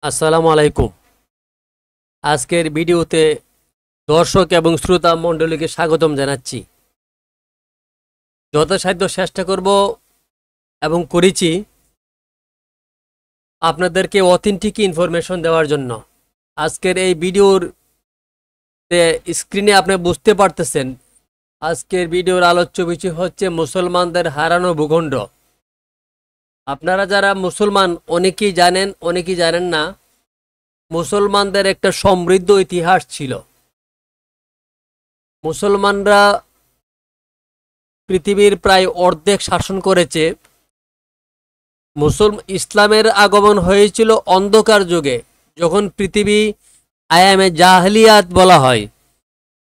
আসসালামু আলাইকুম। আজকের ভিডিওতে দর্শক এবং শ্রোতা মণ্ডলীকে স্বাগতম জানাচ্ছি। যথাসাধ্য চেষ্টা করব এবং করেছি আপনাদেরকে অথেন্টিক ইনফরমেশন দেওয়ার জন্য। আজকের এই ভিডিওর স্ক্রিনে আপনি বুঝতে পারতেছেন, আজকের ভিডিওর আলোচ্য বিষয় হচ্ছে মুসলমানদের হারানো ভূখণ্ড। আপনারা যারা মুসলমান অনেকেই জানেন, অনেকেই জানেন না, মুসলমানদের একটা সমৃদ্ধ ইতিহাস ছিল। মুসলমানরা পৃথিবীর প্রায় অর্ধেক শাসন করেছে। ইসলামের আগমন হয়েছিল অন্ধকার যুগে, যখন পৃথিবী আয়ামে জাহলিয়াত বলা হয়।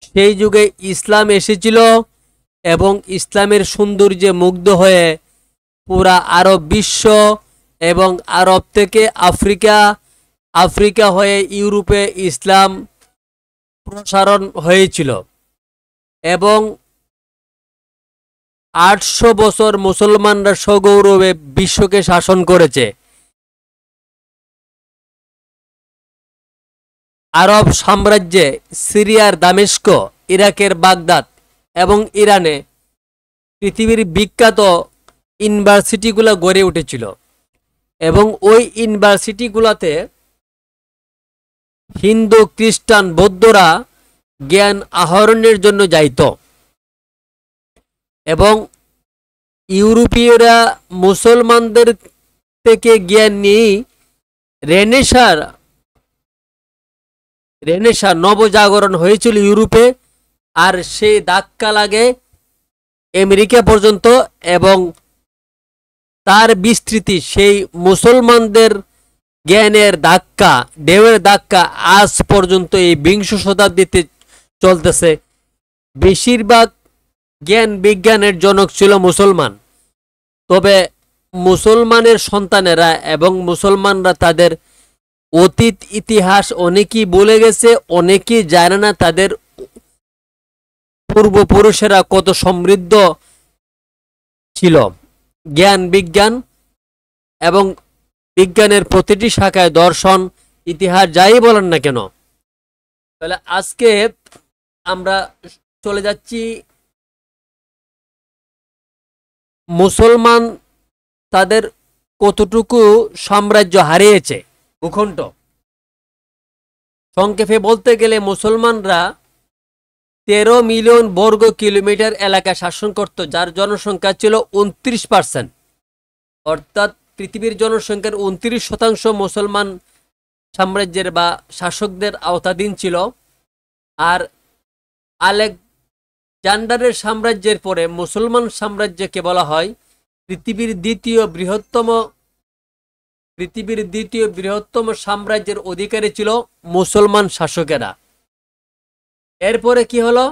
সেই যুগে ইসলাম এসেছিল এবং ইসলামের সৌন্দর্যে মুগ্ধ হয়ে পুরা আরব বিশ্ব এবং আরব থেকে আফ্রিকা, আফ্রিকা হয়ে ইউরোপে ইসলাম প্রসারণ হয়েছিল এবং 800 বছর মুসলমানরা সগৌরবে বিশ্বকে শাসন করেছে। আরব সাম্রাজ্যে সিরিয়ার দামেস্ক, ইরাকের বাগদাদ এবং ইরানে পৃথিবীর বিখ্যাত ইউনিভার্সিটিগুলো গড়ে উঠেছিল এবং ওই ইউনিভার্সিটিগুলোতে হিন্দু, খ্রিস্টান, বৌদ্ধরা জ্ঞান আহরণের জন্য যাইত এবং ইউরোপীয়রা মুসলমানদের থেকে জ্ঞান নিয়ে রেনেসা নবজাগরণ হয়েছিল ইউরোপে। আর সেই ধাক্কা লাগে আমেরিকা পর্যন্ত এবং তার বিস্তৃতি, সেই মুসলমানদের জ্ঞানের ধাক্কা, ঢেউয়ের ধাক্কা আজ পর্যন্ত এই বিংশ শতাব্দীতে চলতেছে। বেশিরভাগ জ্ঞান বিজ্ঞানের জনক ছিল মুসলমান। তবে মুসলমানের সন্তানেরা এবং মুসলমানরা তাদের অতীত ইতিহাস অনেকেই বলে গেছে, অনেকেই জানে না তাদের পূর্বপুরুষেরা কত সমৃদ্ধ ছিল। জ্ঞান বিজ্ঞান এবং বিজ্ঞানের প্রতিটি শাখায়, দর্শন, ইতিহাস যাই বলেন না কেন। তাহলে আজকে আমরা চলে যাচ্ছি মুসলমান তাদের কতটুকু সাম্রাজ্য হারিয়েছে, ভূখণ্ড। সংক্ষেপে বলতে গেলে মুসলমানরা 13 মিলিয়ন বর্গ কিলোমিটার এলাকা শাসন করত, যার জনসংখ্যা ছিল 29%। অর্থাৎ পৃথিবীর জনসংখ্যার 29% মুসলমান সাম্রাজ্যের বা শাসকদের আওতাধীন ছিল। আর আলেকজান্ডারের সাম্রাজ্যের পরে মুসলমান সাম্রাজ্যকে বলা হয় পৃথিবীর দ্বিতীয় বৃহত্তম সাম্রাজ্যের অধিকারী ছিল মুসলমান শাসকেরা। এরপরে কি হলো,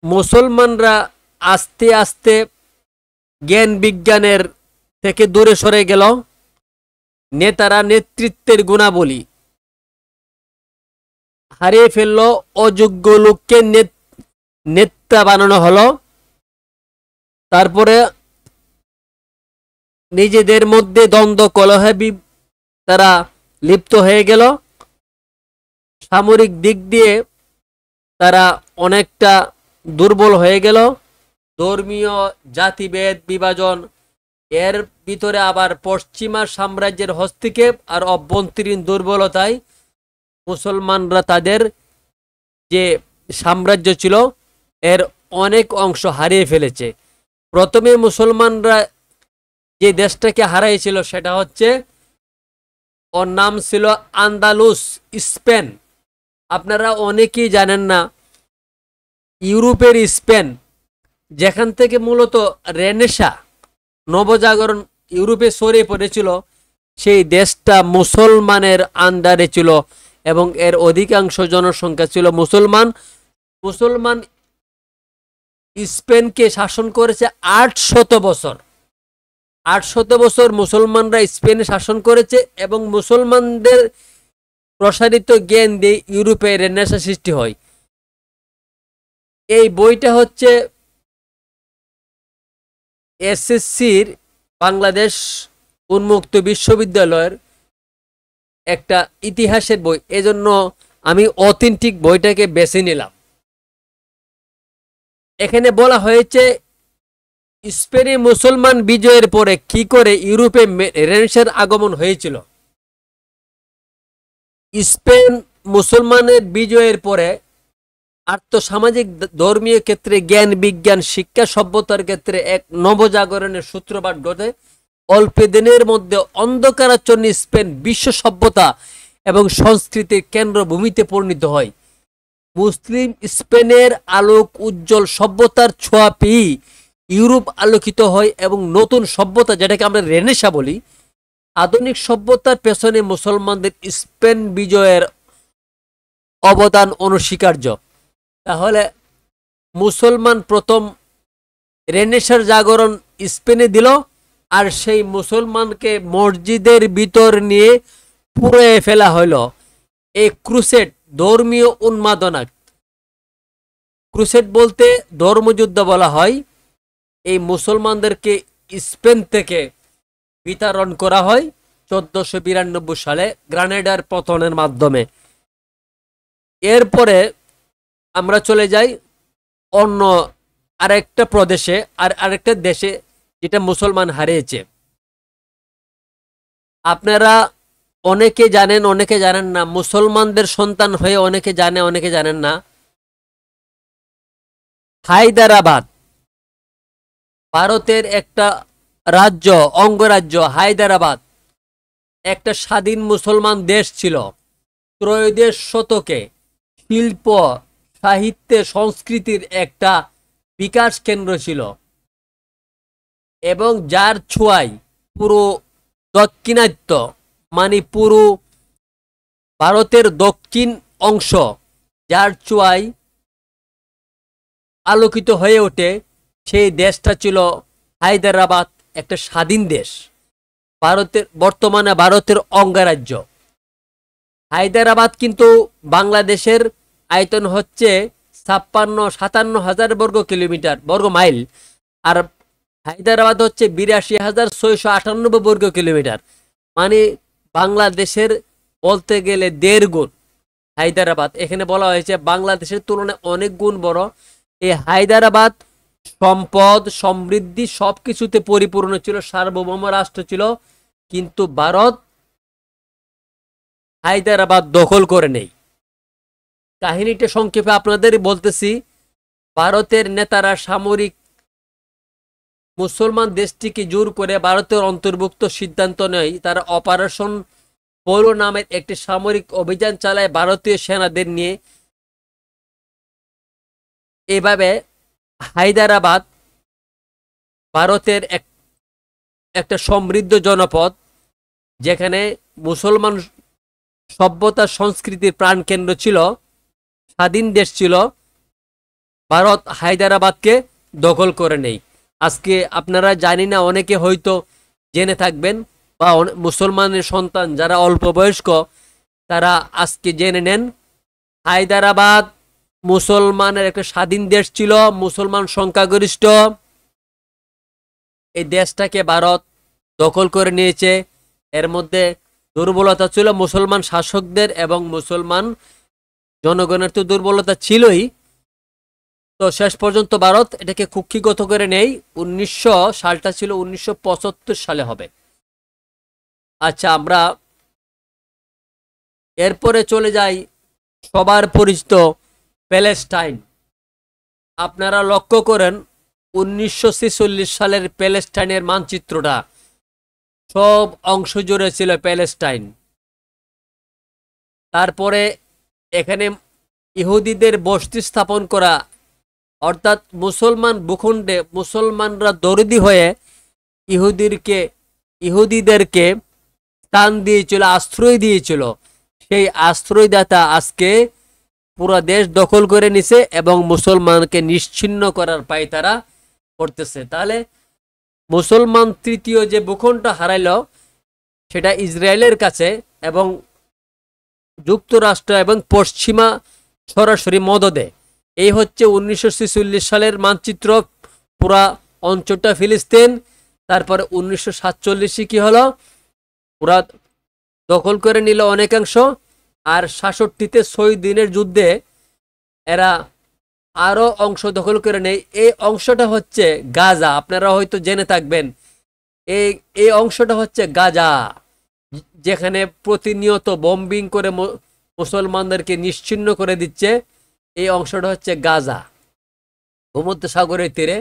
মুসলমানরা আস্তে আস্তে জ্ঞান বিজ্ঞানের থেকে দূরে সরে গেল। নেতারা নেতৃত্বের গুণাবলী হারিয়ে ফেলল, অযোগ্য লোককে নেতা বানানো হলো। তারপরে নিজেদের মধ্যে দ্বন্দ্ব কলহে তারা লিপ্ত হয়ে গেল। সামরিক দিক দিয়ে তারা অনেকটা দুর্বল হয়ে গেল। ধর্মীয় জাতিভেদ বিভাজন, এর ভিতরে আবার পশ্চিমা সাম্রাজ্যের হস্তক্ষেপ আর অভ্যন্তরীণ দুর্বলতায় মুসলমানরা তাদের যে সাম্রাজ্য ছিল এর অনেক অংশ হারিয়ে ফেলেছে। প্রথমে মুসলমানরা যে দেশটাকে হারাইছিল সেটা হচ্ছে, ওর নাম ছিল আন্দালুস, স্পেন। আপনারা অনেকেই জানেন না, ইউরোপের স্পেন, যেখান থেকে মূলত রেনেসা নবজাগরণ ইউরোপে ছড়িয়ে পড়েছিল, সেই দেশটা মুসলমানের আন্ডারে ছিল এবং এর অধিকাংশ জনসংখ্যা ছিল মুসলমান। মুসলমান স্পেনকে শাসন করেছে 800 বছর। 800 বছর মুসলমানরা স্পেনে শাসন করেছে এবং মুসলমানদের প্রসারিত জ্ঞান দিয়ে ইউরোপে রেনেসাঁ সৃষ্টি হয়। এই বইটা হচ্ছে এসএসসির বাংলাদেশ উন্মুক্ত বিশ্ববিদ্যালয়ের একটা ইতিহাসের বই, এজন্য আমি অথেন্টিক বইটাকে বেছে নিলাম। এখানে বলা হয়েছে স্পেনে মুসলমান বিজয়ের পরে কি করে ইউরোপে রেনেসাঁর আগমন হয়েছিল। স্পেন মুসলমানের বিজয়ের পরে আর্থসামাজিক ধর্মীয় ক্ষেত্রে জ্ঞান বিজ্ঞান শিক্ষা সভ্যতার ক্ষেত্রে এক নবজাগরণের সূত্রপাত ঘটে। অল্প দিনের মধ্যে অন্ধকারাচ্ছন্ন স্পেন বিশ্ব সভ্যতা এবং সংস্কৃতির কেন্দ্রভূমিতে পরিণত হয়। মুসলিম স্পেনের আলোক উজ্জ্বল সভ্যতার ছোঁয়া পেয়ে ইউরোপ আলোকিত হয় এবং নতুন সভ্যতা, যেটাকে আমরা রেনেসাঁ বলি, আধুনিক সভ্যতার পেছনে মুসলমানদের স্পেন বিজয়ের অবদান অনস্বীকার্য। তাহলে মুসলমান প্রথম রেনেসাঁর জাগরণ স্পেনে দিল, আর সেই মুসলমানকে মসজিদের ভিতর নিয়ে পুড়ে ফেলা হলো। এই ক্রুসেড ধর্মীয় উন্মাদনা, ক্রুসেড বলতে ধর্মযুদ্ধ বলা হয়। এই মুসলমানদেরকে স্পেন থেকে বিতাড়ন করা হয় 1492 সালে গ্রানেডার পতনের মাধ্যমে। এরপরে আমরা চলে যাই অন্য আরেকটা প্রদেশে, আর আরেকটা দেশে যেটা মুসলমান হারিয়েছে। আপনারা অনেকে জানেন অনেকে জানেন না, মুসলমানদের সন্তান হয়ে অনেকে জানে অনেকে জানেন না। হায়দ্রাবাদ ভারতের একটা রাজ্য, অঙ্গরাজ্য। হায়দ্রাবাদ একটা স্বাধীন মুসলমান দেশ ছিল। ত্রয়োদশ শতকে শিল্প সাহিত্যে সংস্কৃতির একটা বিকাশ কেন্দ্র ছিল এবং যার ছোঁয়ায় পুরো দক্ষিণাত্য মানে পুরো ভারতের দক্ষিণ অংশ যার ছোঁয়ায় আলোকিত হয়ে ওঠে, সেই দেশটা ছিল হায়দ্রাবাদ, একটা স্বাধীন দেশ, ভারতের বর্তমানে ভারতের অঙ্গরাজ্য। হায়দ্রাবাদ কিন্তু বাংলাদেশের আয়তন হচ্ছে 57-57 বর্গ কিলোমিটার বর্গ মাইল, আর হায়দ্রাবাদ হচ্ছে 82,698 বর্গ কিলোমিটার, মানে বাংলাদেশের বলতে গেলে 1.5 গুণ হায়দ্রাবাদ। এখানে বলা হয়েছে বাংলাদেশের তুলনায় অনেক গুণ বড়। এই হায়দ্রাবাদ সম্পদ সমৃদ্ধি সবকিছুতে পরিপূর্ণ ছিল, সার্বভৌম রাষ্ট্র ছিল, কিন্তু ভারত হায়দ্রাবাদ দখল করে নেই। কাহিনীটা সংক্ষেপে আপনাদের বলতেছি। ভারতের নেতারা সামরিক মুসলমান দেশটিকে জোর করে ভারতের অন্তর্ভুক্ত সিদ্ধান্ত নেয়। তারা অপারেশন পোলো নামের একটি সামরিক অভিযান চালায় ভারতীয় সেনাদের নিয়ে। এভাবে হায়দ্রাবাদ ভারতের একটা সমৃদ্ধ জনপদ, যেখানে মুসলমান সভ্যতা সংস্কৃতির প্রাণকেন্দ্র ছিল, স্বাধীন দেশ ছিল। ভারত হায়দ্রাবাদকে দখল করে নেই। আজকে আপনারা জানি না, অনেকে হয়তো জেনে থাকবেন, বা মুসলমানের সন্তান যারা অল্প বয়স্ক তারা আজকে জেনে নেন, হায়দ্রাবাদ মুসলমানের একটা স্বাধীন দেশ ছিল, মুসলমান সংখ্যাগরিষ্ঠ। এই দেশটাকে ভারত দখল করে নিয়েছে। এর মধ্যে দুর্বলতা ছিল মুসলমান শাসকদের এবং মুসলমান জনগণের তো দুর্বলতা ছিলই। তো শেষ পর্যন্ত ভারত এটাকে কুক্ষিগত করে নেই। 1900 সালটা ছিল 1975 সালে হবে। আচ্ছা, আমরা এরপরে চলে যাই সবার পরিচিত প্যালেস্টাইন। আপনারা লক্ষ্য করেন 1946 সালের প্যালেস্টাইনের মানচিত্রটা, সব অংশ জুড়ে ছিল প্যালেস্টাইন। তারপরে এখানে ইহুদিদের বসতি স্থাপন করা, অর্থাৎ মুসলমান ভূখণ্ডে মুসলমানরা দরদি হয়ে ইহুদিদেরকে স্থান দিয়েছিল, আশ্রয় দিয়েছিল। সেই আশ্রয়দাতা আজকে পুরো দেশ দখল করে নিছে এবং মুসলমানকে নিশ্চিহ্ন করার পায়তারা করতেছে। তাহলে মুসলমান তৃতীয় যে ভূখণ্ড হারাইল সেটা ইসরায়েলের কাছে এবং যুক্তরাষ্ট্র এবং পশ্চিমা সরাসরি মদদে। এই হচ্ছে 1946 সালের মানচিত্র, পুরা অঞ্চলটা ফিলিস্তিন। তারপরে 1947 কি হলো, পুরা দখল করে নিল অনেকাংশ। আর ৬৭-তে ৬ দিনের যুদ্ধে এরা আরো অংশ দখল করে নেয়। এই অংশটা হচ্ছে গাজা, আপনারা হয়তো জেনে থাকবেন। এই এই অংশটা হচ্ছে গাজা, যেখানে প্রতিনিয়ত বম্বিং করে মুসলমানদেরকে নিশ্চিহ্ন করে দিচ্ছে। এই অংশটা হচ্ছে গাজা, ভূমধ্য সাগরের তীরে।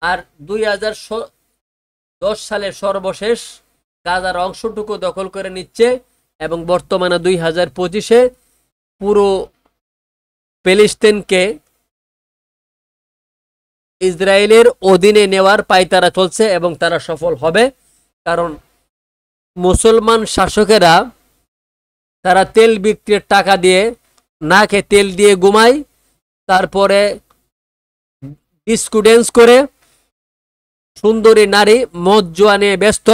আর 2010 সালের সর্বশেষ গাজার অংশটুকু দখল করে নিচ্ছে, এবং বর্তমানে 2025-এ পুরো প্যালেস্টাইনকে ইসরায়েলের অধীনে নেওয়ার পায়তারা চলছে, এবং তারা সফল হবে। কারণ মুসলমান শাসকেরা তারা তেল বিক্রির টাকা দিয়ে না খেয়ে তেল দিয়ে ঘুমায়, তারপরে ডিস্কো ড্যান্স করে, সুন্দরী নারী মদ জুয়া নিয়ে ব্যস্ত।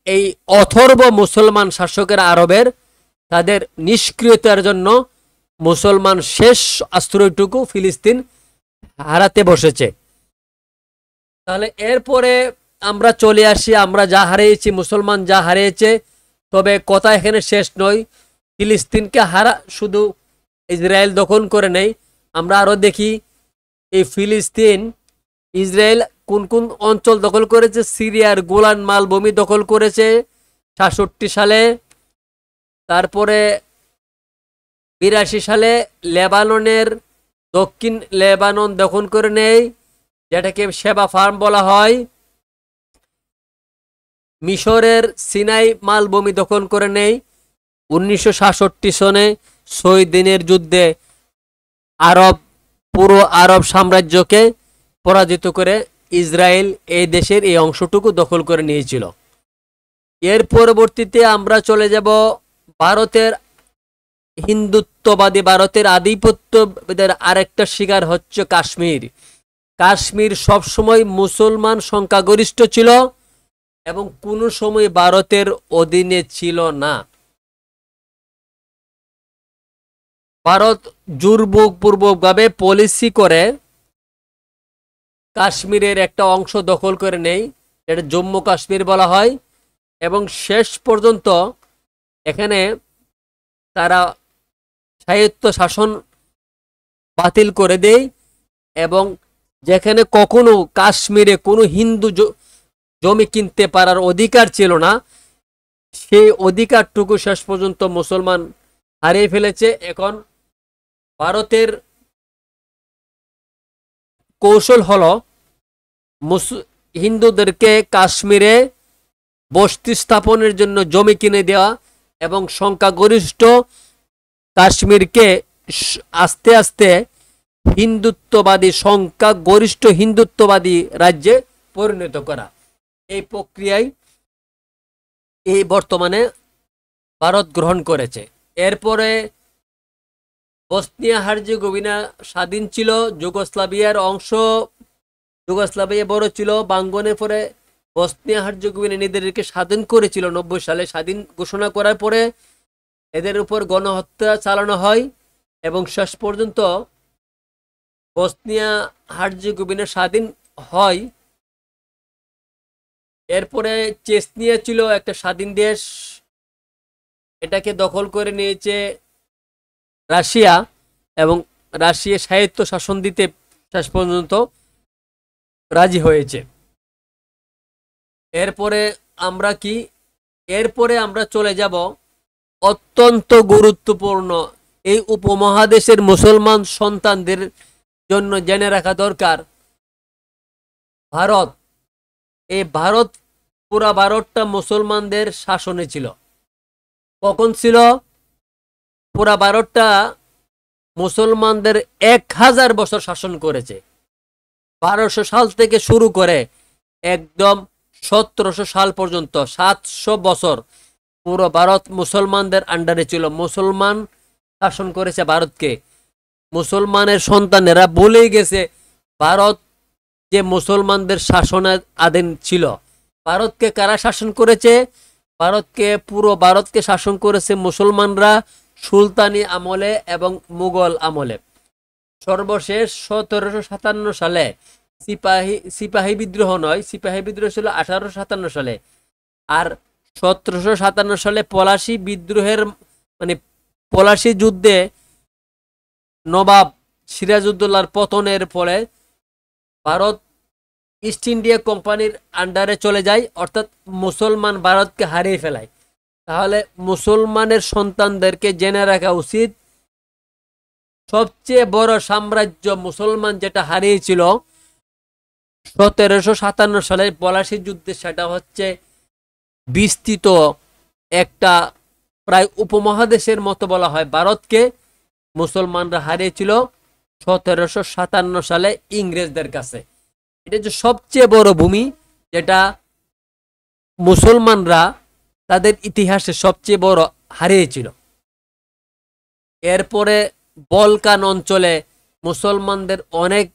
এই অথর্ব মুসলমান শাসকের আরবের তাদের নিষ্ক্রিয়তার জন্য মুসলমান শেষ আশ্রয়টুকু ফিলিস্তিন হারাতে বসেছে। তাহলে এরপরে আমরা চলে আসি, আমরা যা হারিয়েছি, মুসলমান যা হারিয়েছে। তবে কথা এখানে শেষ নয়। ফিলিস্তিনকে শুধু ইসরায়েল দখল করে নেই, আমরা আরো দেখি এই ফিলিস্তিন ইসরায়েল কোন কোন অঞ্চল দখল করেছে। সিরিয়ার গোলান মালভূমি দখল করেছে ৬৭ সালে। তারপরে ৮২ সালে লেবাননের দক্ষিণ লেবানন দখল করে নেয়, যেটাকে সেবা ফার্ম বলা হয়। মিশরের সিনাই মালভূমি দখল করে নেয় 1966 সনে ৬ দিনের যুদ্ধে। পুরো আরব সাম্রাজ্যকে পরাজিত করে ইসরায়েল এই দেশের এই অংশটুকু দখল করে নিয়েছিল। এর পরবর্তীতে আমরা চলে যাব ভারতের হিন্দুত্ববাদী, ভারতের আধিপত্যবাদের আরেকটা শিকার হচ্ছে কাশ্মীর। কাশ্মীর সবসময় মুসলমান সংখ্যাগরিষ্ঠ ছিল এবং কোনো সময় ভারতের অধীনে ছিল না। ভারত জোরপূর্বকভাবে পলিসি করে কাশ্মীরের একটা অংশ দখল করে নেয়, এটা জম্মু কাশ্মীর বলা হয়। এবং শেষ পর্যন্ত এখানে তারা স্বায়ত্ত শাসন বাতিল করে দেয়, এবং যেখানে কখনো কাশ্মীরে কোনো হিন্দু জমি কিনতে পারার অধিকার ছিল না, সেই অধিকারটুকু শেষ পর্যন্ত মুসলমান হারিয়ে ফেলেছে। এখন ভারতের কৌশল হলো হিন্দুদেরকে কাশ্মীরে বসতি স্থাপনের জন্য জমি কিনে দেওয়া, এবং সংখ্যাগরিষ্ঠ কাশ্মীরকে আস্তে আস্তে হিন্দুত্ববাদী, সংখ্যাগরিষ্ঠ হিন্দুত্ববাদী রাজ্যে পরিণত করা। এই প্রক্রিয়ায় এই বর্তমানে ভারত গ্রহণ করেছে। এরপরে বসনিয়া হার্জেগোভিনা স্বাধীন ছিল, যুগোস্লাভিয়ার অংশ। যুগোস্লাভিয়া বড় ছিল ভাঙ্গনের পরে বসনিয়া হার্জেগোভিনা নিজেদেরকে স্বাধীন করেছিল 90 সালে। স্বাধীন ঘোষণা করার পরে এদের উপর গণহত্যা চালানো হয়, এবং শেষ পর্যন্ত বসনিয়া হার্জেগোভিনা স্বাধীন হয়। এরপরে চেচনিয়া ছিল একটা স্বাধীন দেশ, এটাকে দখল করে নিয়েছে রাশিয়া, এবং রাশিয়া স্বায়ত্ত শাসন দিতে শেষ পর্যন্ত রাজি হয়েছে। এরপরে আমরা চলে যাব অত্যন্ত গুরুত্বপূর্ণ, এই উপমহাদেশের মুসলমান সন্তানদের জন্য জেনে রাখা দরকার, ভারত। এই ভারত, পুরা ভারতটা মুসলমানদের শাসনে ছিল। কখন ছিল? পুরা ভারতটা মুসলমানদের 1000 বছর শাসন করেছে। 1200 সাল থেকে শুরু করে একদম 1700 সাল পর্যন্ত 700 বছর পুরো ভারত মুসলমানদের আন্ডারে ছিল। মুসলমান শাসন করেছে ভারতকে। মুসলমানের সন্তানেরা বলেই গেছে ভারত যে মুসলমানদের শাসনের আধীন ছিল। ভারতকে কারা শাসন করেছে? পুরো ভারতকে শাসন করেছে মুসলমানরা সুলতানি আমলে এবং মুঘল আমলে। সর্বশেষ 1757 সালে সিপাহী বিদ্রোহ নয়, সিপাহী বিদ্রোহ ছিল 1857 সালে। আর 1757 সালে পলাশী বিদ্রোহের মানে পলাশী যুদ্ধে নবাব সিরাজউদ্দৌলার পতনের ফলে ভারত ইস্ট ইন্ডিয়া কোম্পানির আন্ডারে চলে যায়, অর্থাৎ মুসলমান ভারতকে হারিয়ে ফেলায়। তাহলে মুসলমানের সন্তানদেরকে জেনে রাখা উচিত, সবচেয়ে বড় সাম্রাজ্য মুসলমান যেটা হারিয়েছিল 1757 সালের পলাশী যুদ্ধে, সেটা হচ্ছে বিস্তৃত একটা প্রায় উপমহাদেশের মতো বলা হয় ভারতকে মুসলমানরা হারিয়েছিল 1757 সালে ইংরেজদের কাছে। এটা যে সবচেয়ে বড় ভূমি যেটা মুসলমানরা তাদের ইতিহাসে সবচেয়ে বড় হারিয়েছিল। এরপরে বলকান অঞ্চলে মুসলমানদের অনেক,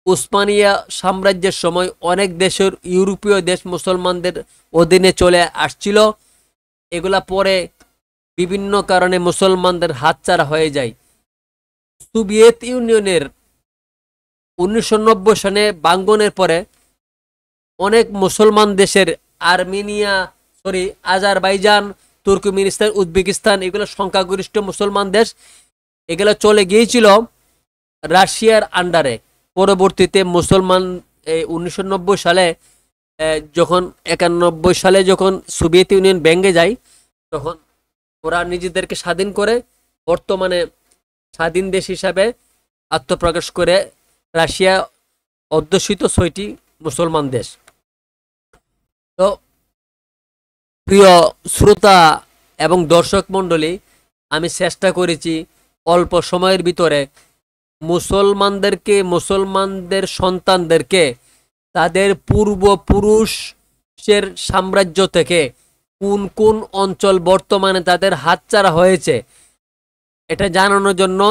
উসমানিয়া সাম্রাজ্যের সময় অনেক দেশের ইউরোপীয় দেশ মুসলমানদের অধীনে চলে আসছিল। এগুলা পরে বিভিন্ন কারণে মুসলমানদের হাতছাড়া হয়ে যায়। সোভিয়েত ইউনিয়নের 1990 সনে ভাঙ্গনের পরে অনেক মুসলমান দেশের আজারবাইজান, তুর্কমেনিস্তান, উজবেকিস্তান, এগুলো সংখ্যাগরিষ্ঠ মুসলমান দেশ, এগুলো চলে গিয়েছিল রাশিয়ার আন্ডারে। পরবর্তীতে মুসলমান 1990 সালে যখন 91 সালে যখন সোভিয়েত ইউনিয়ন ভেঙে যায়, তখন ওরা নিজেদেরকে স্বাধীন করে বর্তমানে স্বাধীন দেশ হিসাবে আত্মপ্রকাশ করে রাশিয়া অধ্যুষিত 6টি মুসলমান দেশ। তো প্রিয় শ্রোতা এবং দর্শক মণ্ডলী, আমি চেষ্টা করেছি অল্প সময়ের ভিতরে মুসলমানদেরকে, মুসলমানদের সন্তানদেরকে তাদের পূর্বপুরুষের সাম্রাজ্য থেকে কোন কোন অঞ্চল বর্তমানে তাদের হাতছাড়া হয়েছে এটা জানানোর জন্য,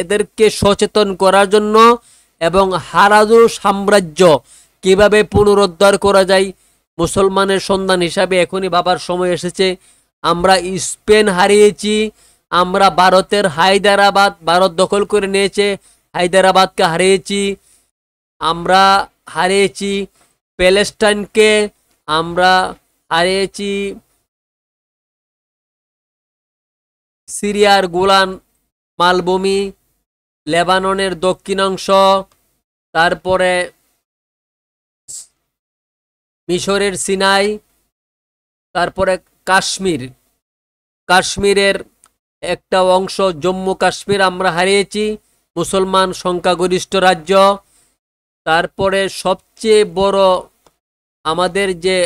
এদেরকে সচেতন করার জন্য, এবং হারানো সাম্রাজ্য কিভাবে পুনরুদ্ধার করা যায় মুসলমানের সন্তান হিসাবে এখনই ভাবার সময় এসেছে। আমরা স্পেন হারিয়েছি, আমরা ভারতের হায়দ্রাবাদ, ভারত দখল করে নিয়েছে, হায়দ্রাবাদকে হারিয়েছি, আমরা হারিয়েছি প্যালেস্টাইনকে, আমরা হারিয়েছি সিরিয়ার গোলান মালভূমি, লেবাননের দক্ষিণাংশ, তারপরে মিশরের সিনাই, তারপরে কাশ্মীরের একটা অংশ জম্মু কাশ্মীর আমরা হারিয়েছি, মুসলমান সংখ্যাগরিষ্ঠ রাজ্য। তারপরে সবচেয়ে বড় আমাদের যে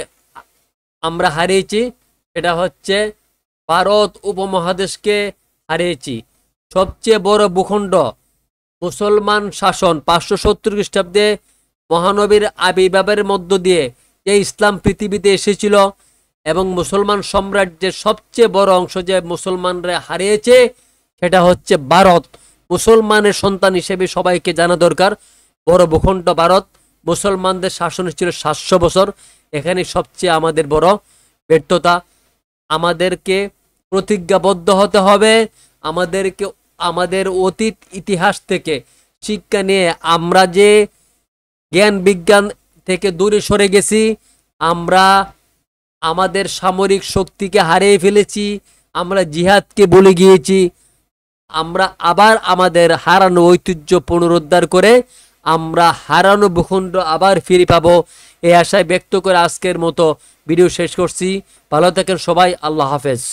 আমরা হারিয়েছি এটা হচ্ছে ভারত উপমহাদেশকে হারিয়েছি। সবচেয়ে বড় ভূখণ্ড মুসলমান শাসন 570 খ্রিস্টাব্দে মহানবীর আবির্ভাবের মধ্য দিয়ে যে ইসলাম পৃথিবীতে এসেছিল, এবং মুসলমান সাম্রাজ্যের সবচেয়ে বড় অংশ যে মুসলমানরা হারিয়েছে সেটা হচ্ছে ভারত। মুসলমানের সন্তান হিসেবে সবাইকে জানা দরকার, বড় ভূখণ্ড ভারত, মুসলমানদের শাসন ছিল 700 বছর। এখানে সবচেয়ে আমাদের বড় ব্যর্থতা। আমাদেরকে প্রতিজ্ঞাবদ্ধ হতে হবে, আমাদেরকে আমাদের অতীত ইতিহাস থেকে শিক্ষা নিয়ে, আমরা যে জ্ঞান বিজ্ঞান থেকে দূরে সরে গেছি, আমরা আমাদের সামরিক শক্তিকে হারিয়ে ফেলেছি, আমরা জিহাদকে ভুলে গিয়েছি, আমরা আবার আমাদের হারানো ঐতিহ্য পুনরুদ্ধার করে আমরা হারানো ভূখণ্ড আবার ফিরে পাবো, এই আশায় ব্যক্ত করে আজকের মতো ভিডিও শেষ করছি। ভালো থাকেন সবাই, আল্লাহ হাফেজ।